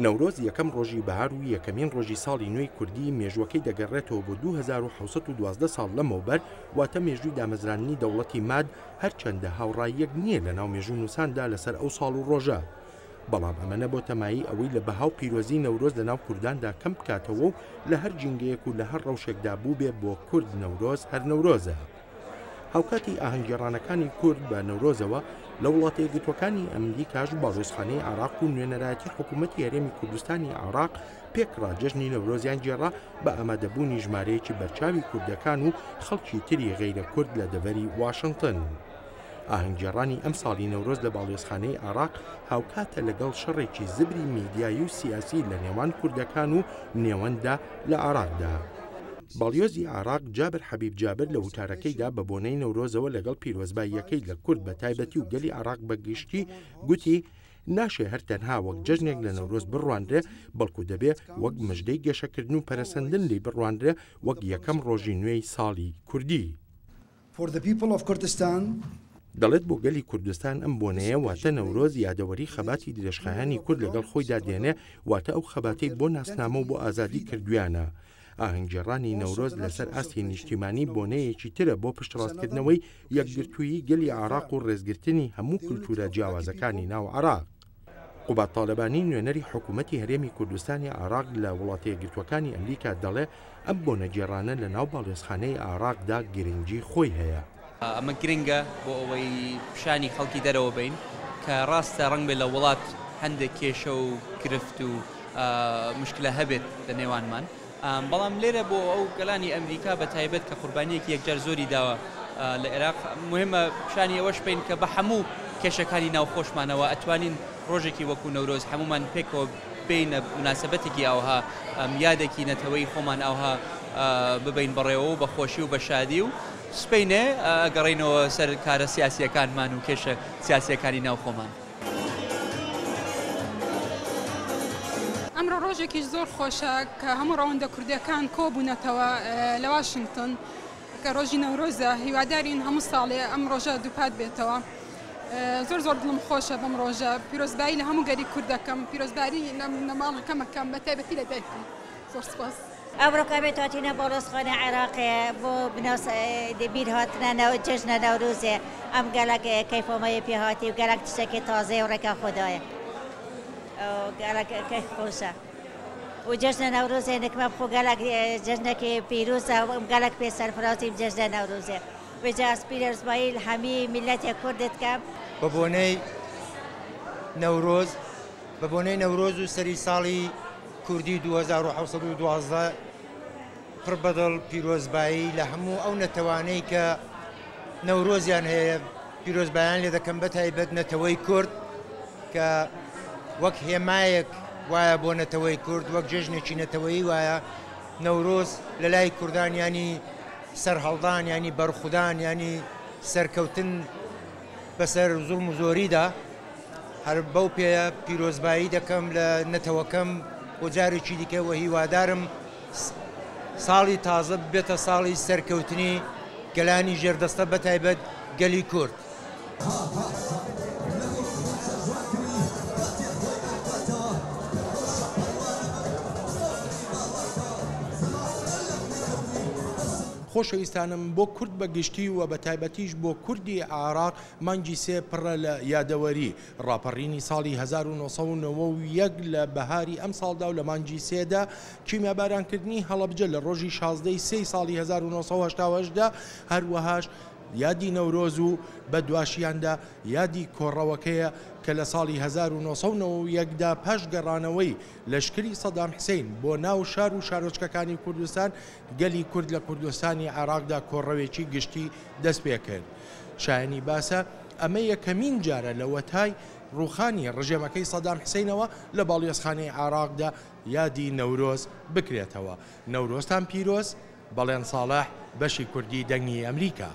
نەورۆز یەکەم ڕۆژی بەهار و یەکەمین ڕۆژی ساڵی نوێی کوردی مێژوەکەی دەگەڕێتەوە بۆ 2712 ساڵ لەمەوبەر، واتە مێژووی دامەزرانی دەوڵەتی ماد، هەرچەندە هاوڕاییەک نییە لە ناو مێژوو نووساندا لەسەر ئەو ساڵ و ڕۆژە. بەڵام ئەمە نەبۆ تەمایی ئەوەی لە بەهاو پیرۆزی نەورۆز لە ناو کورداندا کەم بکاتەوە و لە هەر جینگەیەک و لە هەر ڕەوشێکدا بوو بێ بۆ کورد نەورۆز هەر نەورۆزە. هاوکاتی ئاهەنگگێڕانەکانی کورد بە نەورۆزەوە لە وڵاتە یەکگرتووەکانی ئەمریکاش باڵۆزخانەی عێراق و نوێنەرایەتی حکوومەتی هەرێمی کوردستانی عێراق پێکڕا جەژنی نەورۆزیان جێڕا بە ئامادەبوونی ژمارەیەکی بەرچاوی کوردەکان و خەڵکی تری غەیرە کورد لە دەڤەری واشنگتن. ئاهەنگگێڕانی ئەم ساڵی نەورۆز لە باڵێزخانەی عێراق هاوکاتە لەگەڵ شەڕێکی زبری میدیایی و سیاسی لە نێوان کوردەکان و نێوەندا لە عێراقدا. باڵیۆزی عێراق جابر حەبیب جابر لە وتارەکەیدا بە بۆنەی نەورۆزەوە لەگەڵ پیرۆزباییەکەی لە کورد بە تایبەتی و گەلی عێراق بەگشتی گوتی ناشێ هەر تەنها وەک جەژنێک لە نەورۆز بڕواندرێ، بەڵکو دەبێ وەک مژدەی گێشەکردن و پەرەسەندن لی بڕواندرێ وەک یەکەم ڕۆژی نوێی ساڵی کوردی. دەڵێت بۆ گەلی کوردستان ئەم بۆنەیە واتە نەورۆز یادەوەری خەباتی درێژخایانی کورد لەگەڵ خۆیدا دێنێ، واتە ئەو خەباتەی بۆ ناسنامە و بۆ ئازادی کردویانە. ئاهەنگگێڕانی نەورۆز لەسەر ئاستی نیشتیمانی بۆنەیەکی ترە بۆ پشتڕاستکردنەوەی یەکگرتووی گەلی عێراق و ڕێزگرتنی هەموو کولتورە جیاوازەکانی ناو عێراق. قوبات تاالبانی نوێنەری حکوومەتی هەرێمی کوردستانی عێراق لە وڵاتە یەکگرتووەکانی ئەمریکا دەڵێ ئەم بۆنەگێڕانە لە ناو باڵێزخانەی عێراقدا گرنگی خۆی هەیە. ئەمە گرنگە بۆ ئەوەی پیشانی خەڵکی دەرەوە بین کە ڕاستە ڕەنگ بێت لە وڵات هەندێک کێشە و گرفت و مشکلە هەبێت لە نێوانمان، بەڵام لێرە بۆ ئەو گەلانی ئەمریکا بە تایبەت کە قوربانیەکی یەکجار زۆری داوە لە عێراق، مهمە پیشانی ئەوەش بین کە بە هەموو کێشەکانی ناوخۆشمانەوە ئەتوانین ڕۆژێکی وەکو نەورۆز هەمومان پێکەوە بینە مناسبەتێکی ئەوها یادێکی نەتەوەی خۆمان ئەوها ببین بەڕێوە و بە خۆشی و بە شادی و سپینێ ئەگەڕینەوە سەر کارە سیاسیەکانمان و کێشە سیاسیەکانی ناو خۆمان. ئەمڕۆ ڕۆژێکی زۆر خۆشە کە هەموو ڕەوەندە کوردەکان کۆبوونەتەوە لە واشنگتن کە ڕۆژی نەورۆزە، هیوادارین هەموو ساڵێ ئەم ڕۆژە دووپات بێتەوە. زۆر زۆر دڵم خۆشە بەم ڕۆژە، پیرۆزبایی لە هەموو گەری کوردەکەم، پیرۆزباری لە ماڵەکەمەکەم بە تایبەتی لە دایکم. زۆر سپاس. ئەمڕۆکە بێتاتینە باڵۆزخانە عێراقێ بۆ بیر هاتنەوە جەژنە نەورۆزێ، ئەم گەلک کەیفۆمەیە پێهاتی و گەلک تشتێکی تازەیە و ڕێکە خۆدایە گەلک کەیف خۆشە و جەژنە نەورۆزێ نکمە بخۆ گەلک جەژنێکی پیرۆزە و گەلک پێ سەرفرازی جەژنە نەورۆزێ وجاس پیرۆزبایی هەمی میلەتێ کوردت کەم بە بۆنەی نەورۆز و سەری ساڵی کوردی 2712 پڕ بەدڵ پیرۆزبایی لە هەموو ئەو نەتەوانەی کە نەورۆزیان هەیە پیرۆزبایان لێ دەکەم بە تایبەت نەتەوەی کورد کە وەک هێمایەک وایە بۆ نەتەوەی کورد، وەک جێژنێکی نەتەوەیی وایە نەورۆز لە لای کوردان ینی سەرهەڵدان ینی بەرخودان ینی سەرکەوتن بەسەر زوڵم و زۆریدا، هەر بەو پێە پیرۆزبایی دەکەم لە نەتەوەکەم و جارێکی دیکەوە هیوادارم ساڵی تازە بێتە ساڵی سەرکەوتنی گەلانی ژێردەستە بە تایبەت گەلی کورد. خۆشەویستانم بۆ کورد بەگشتی و بە تایبەتیش بۆ کوردی عێراق مانگی سێ پڕە لە یادەوەری ڕاپەڕینی ساڵی 1991 لە بەهاری ئەم ساڵدا و لە مانگی سێدا کیمیابارانکردنی هەڵەبجە لە ڕۆژی 16 سێی ساڵی 1970دا هەروەهاش یادی نەورۆز و بە دواشیاندا یادی کۆڕەوەکەیە کە لە ساڵی 1991دا پاش گەڕانەوەی لەشکری سەدام حسین بۆ ناو شار و شارۆچکەکانی کوردستان گەلی کورد لە کوردستانی عێراقدا کۆڕەوێکی گشتی دەست پێ کرد. شایانی باسە ئەمە یەکەمین جارە لە وەتای ڕووخانی ڕژێمەکەی سەدام حسینەوە لە باڵیۆزخانەی عێراقدا یادی نەورۆز بکرێتەوە. نەورۆزتان پیرۆز، بەڵێن ساڵح بەشی کوردی دەنگی ئەمریکا.